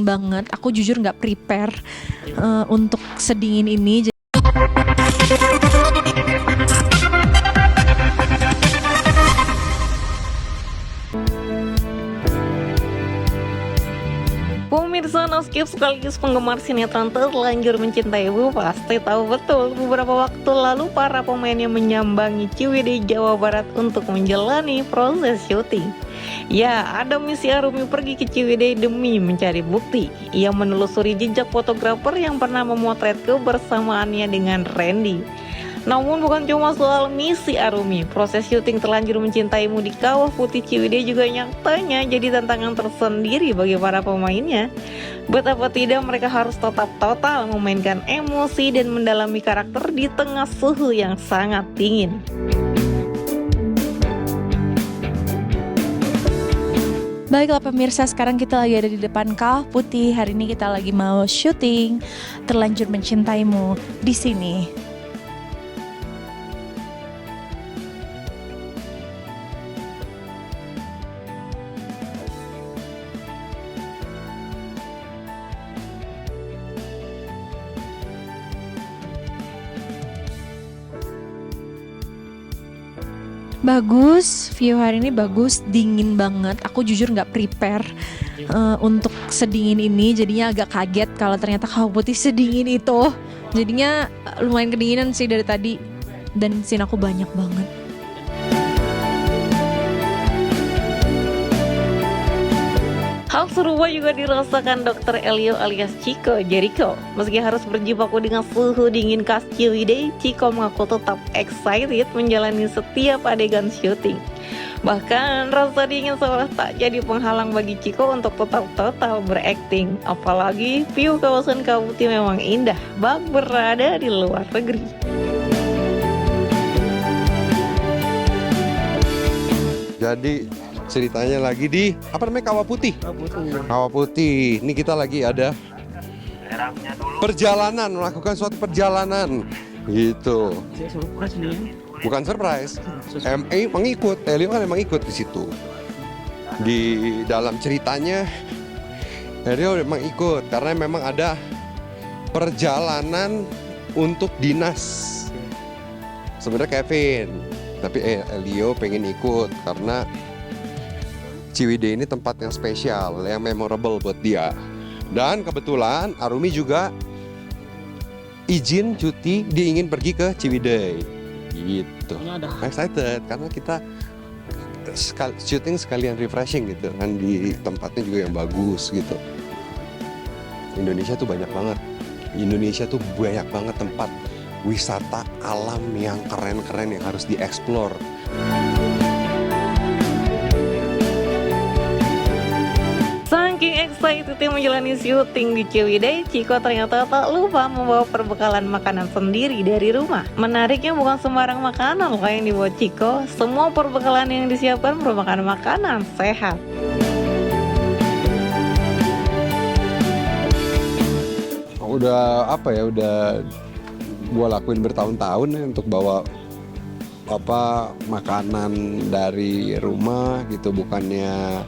banget. Aku jujur nggak prepare untuk sedingin ini. Pemirsa Noskip sekaligus penggemar sinetron Terlanjur Mencintaimu pasti tahu betul beberapa waktu lalu para pemainnya menyambangi Ciwidey, Jawa Barat untuk menjalani proses syuting. Ya, ada misi Arumi pergi ke Ciwidey demi mencari bukti. Ia menelusuri jejak fotografer yang pernah memotret kebersamaannya dengan Randy. Namun bukan cuma soal misi Arumi, proses syuting Terlanjur Mencintaimu di Kawah Putih Ciwidey juga nyatanya jadi tantangan tersendiri bagi para pemainnya. Betapa tidak mereka harus tetap total memainkan emosi dan mendalami karakter di tengah suhu yang sangat dingin. Baiklah pemirsa, sekarang kita lagi ada di depan Kawah Putih. Hari ini kita lagi mau syuting Terlanjur Mencintaimu di sini. Bagus, view hari ini bagus, dingin banget. Aku jujur nggak prepare untuk sedingin ini, jadinya agak kaget kalau ternyata Kawah Putih sedingin itu. Jadinya lumayan kedinginan sih dari tadi, dan scene aku banyak banget. Hal serupa juga dirasakan Dr. Elio alias Chico Jericho. Meski harus berjibaku dengan suhu dingin khas Ciwidey, Chico mengaku tetap excited menjalani setiap adegan syuting. Bahkan rasa dingin seolah tak jadi penghalang bagi Chico untuk tetap total berakting. Apalagi view kawasan Kawah Putih memang indah, bak berada di luar negeri. Jadi ceritanya lagi di apa namanya Kawah Putih. Kawah Putih. Ini kita lagi ada perjalanan, melakukan suatu perjalanan gitu. Bukan surprise. Emang ikut, Elio kan emang ikut di situ. Di dalam ceritanya Elio memang ikut karena memang ada perjalanan untuk dinas. Sebenarnya Kevin, tapi Elio pengen ikut karena Ciwidey ini tempat yang spesial, yang memorable buat dia. Dan kebetulan Arumi juga izin cuti, dia ingin pergi ke Ciwidey. Gitu. Excited karena kita syuting sekalian refreshing gitu kan, di tempatnya juga yang bagus gitu. Indonesia tuh banyak banget. Indonesia tuh banyak banget tempat wisata alam yang keren-keren yang harus dieksplor. Saking excited menjalani syuting di Ciwidey, Chico ternyata tak lupa membawa perbekalan makanan sendiri dari rumah. Menariknya bukan sembarang makanan loh yang dibawa Chico. Semua perbekalan yang disiapkan merupakan makanan sehat. Udah apa ya, udah gua lakuin bertahun-tahun ya untuk bawa makanan dari rumah gitu, bukannya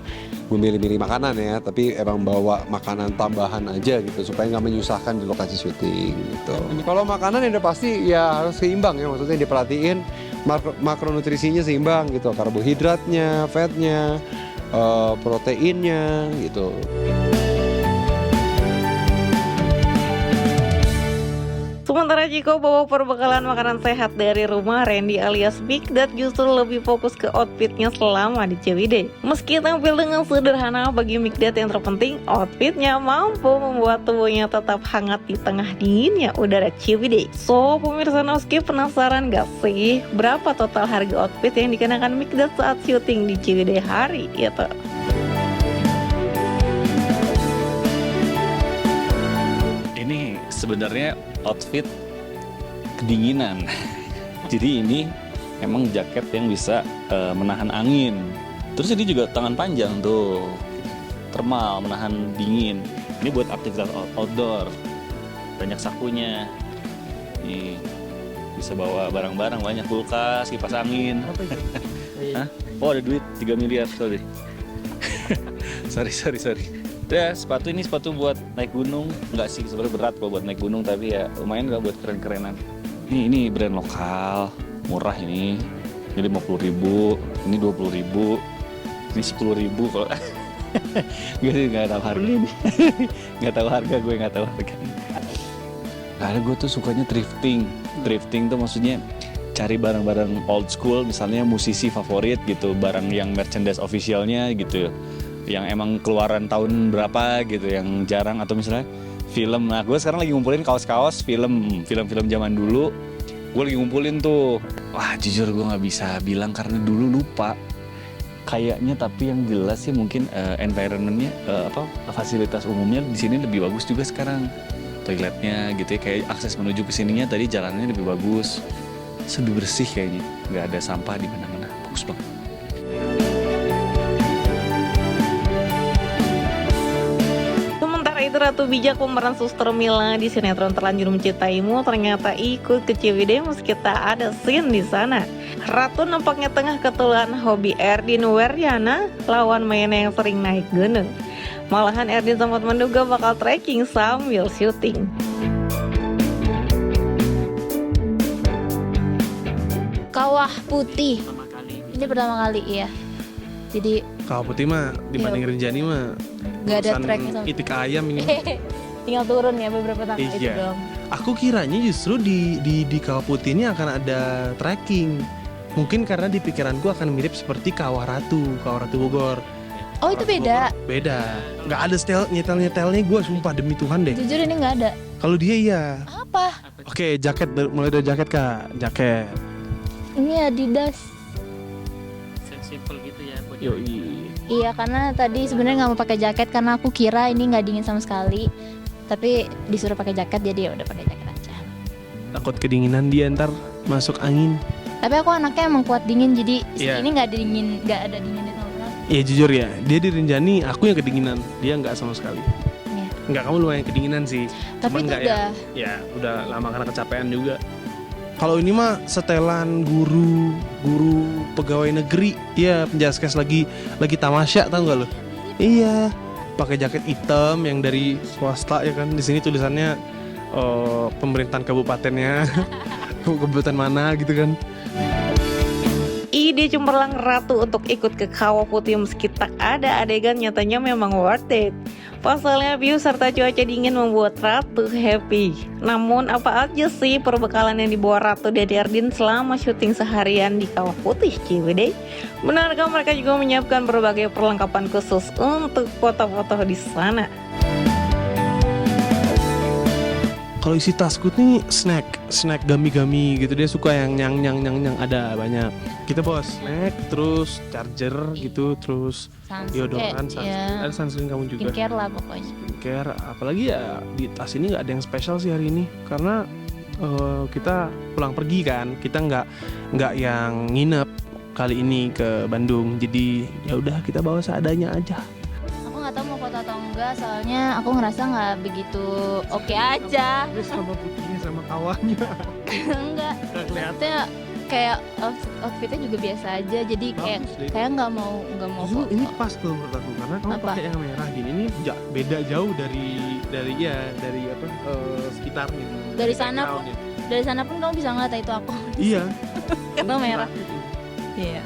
memilih-milih makanan ya, tapi emang bawa makanan tambahan aja gitu supaya nggak menyusahkan di lokasi syuting gitu. Kalau makanan yang udah pasti ya harus seimbang ya, maksudnya diperhatiin makronutrisinya seimbang gitu, karbohidratnya, fatnya, proteinnya gitu. Sementara Chico bawa perbekalan makanan sehat dari rumah, Randy alias Big Dad justru lebih fokus ke outfitnya selama di Ciwidey. Meski tampil dengan sederhana, bagi Big Dad yang terpenting, outfitnya mampu membuat tubuhnya tetap hangat di tengah dinginnya udara Ciwidey. So, pemirsa Noski penasaran gak sih berapa total harga outfit yang dikenakan Big Dad saat syuting di Ciwidey hari itu? Ini sebenarnya outfit kedinginan. Jadi ini emang jaket yang bisa menahan angin. Terus ini juga tangan panjang tuh, thermal, menahan dingin. Ini buat aktivitas outdoor. Banyak sakunya. Nih, bisa bawa barang-barang banyak, kulkas, kipas angin. Hah? Oh ada duit 3 miliar, sorry. sorry. Ya sepatu ini sepatu buat naik gunung, nggak sih sebenarnya berat kalau buat naik gunung, tapi ya lumayan nggak buat keren-kerenan. Ini brand lokal, murah ini 50.000, ini 20.000, ini 10.000 kalau gue sih nggak tahu harga ini, nggak tahu harga, gue nggak tahu harga. Karena gue tuh sukanya thrifting tuh maksudnya cari barang-barang old school, misalnya musisi favorit gitu, barang yang merchandise officialnya gitu, yang emang keluaran tahun berapa gitu, yang jarang, atau misalnya film. Nah gue sekarang lagi ngumpulin kaos-kaos film zaman dulu, gue lagi ngumpulin tuh. Wah jujur gue nggak bisa bilang karena dulu lupa kayaknya, tapi yang jelas sih mungkin environmentnya, fasilitas umumnya di sini lebih bagus juga sekarang, toiletnya gitu ya, kayak akses menuju ke sininya tadi jalannya lebih bagus, lebih bersih kayaknya, nggak ada sampah di mana-mana, bagus banget. Sementara itu Ratu Bijak, pemeran suster Mila di sinetron Terlanjur Mencintaimu, ternyata ikut ke Ciwidey meski tak ada scene di sana. Ratu nampaknya tengah ketulan hobi Erdin Weryana, lawan mainnya yang sering naik gunung. Malahan Erdin sempat menduga bakal trekking sambil syuting. Kawah Putih. Ini pertama kali ya. Jadi Kawah Putih mah dibanding Rinjani mah nggak ada urusan treknya sama. itik ayam ini. Tinggal turun ya beberapa tangga itu Iya. dong. Aku kiranya justru di Kawah Putih ini akan ada trekking. Mungkin karena di pikiranku akan mirip seperti Kawah Ratu Bogor. Oh itu beda. Beda. Nggak ada nyetel-nyetelnya, gue sumpah demi Tuhan deh. Jujur ini nggak ada. Kalau dia iya. Apa? Oke, jaket, mulai dari jaket Kak. Jaket. Ini Adidas. Simple gitu ya buat Yoi. Iya karena tadi sebenarnya nggak mau pakai jaket karena aku kira ini nggak dingin sama sekali. Tapi disuruh pakai jaket jadi ya udah pakai jaket aja. Takut kedinginan dia ntar masuk angin. Tapi aku anaknya emang kuat dingin jadi Iya. ini nggak dingin, nggak ada dinginnya sama sekali. Iya jujur ya, dia di Rinjani, aku yang kedinginan, dia nggak sama sekali. Iya. Nggak, kamu lumayan kedinginan sih. Tapi Cuman itu nggak udah ya udah lama karena kecapean juga. Kalau ini mah setelan guru pegawai negeri, iya penjaskes lagi tamasya, tau nggak lo? Iya, pakai jaket hitam yang dari swasta ya kan. Di sini tulisannya pemerintahan kabupatennya, kabupaten mana gitu kan. Ide cemerlang Ratu untuk ikut ke Kawah Putih meski tak ada adegan nyatanya memang worth it. Pasalnya view serta cuaca dingin membuat Ratu happy. Namun apa aja sih perbekalan yang dibawa Ratu dan Erdin selama syuting seharian di Kawah Putih Ciwidey? Benarkah mereka juga menyiapkan berbagai perlengkapan khusus untuk foto-foto di sana? Kalau isi tasku nih snack gami-gami gitu, dia suka yang nyang ada banyak. Kita bawa snack, terus charger gitu, terus deodoran, ya, ada sunscreen kamu juga. skincare lah pokoknya. Skincare, apalagi ya di tas ini nggak ada yang spesial sih hari ini karena kita pulang pergi kan, kita nggak yang nginep kali ini ke Bandung, jadi ya udah kita bawa seadanya aja. Aku nggak tahu mau foto atau enggak, soalnya aku ngerasa nggak begitu oke aja. Ini sama putihnya sama kawannya. Enggak. Nggak kelihatan. Maksudnya kayak outfitnya juga biasa aja, jadi Bagus deh. kayak nggak mau Justru foto. ini pas tuh menurut aku karena kamu Apa? pakai yang merah gini, ini beda jauh dari apa sekitarnya. Dari sana pun, background-nya. dari sana pun kamu bisa ngeliat itu aku Iya. karena merah. Gitu. Iya.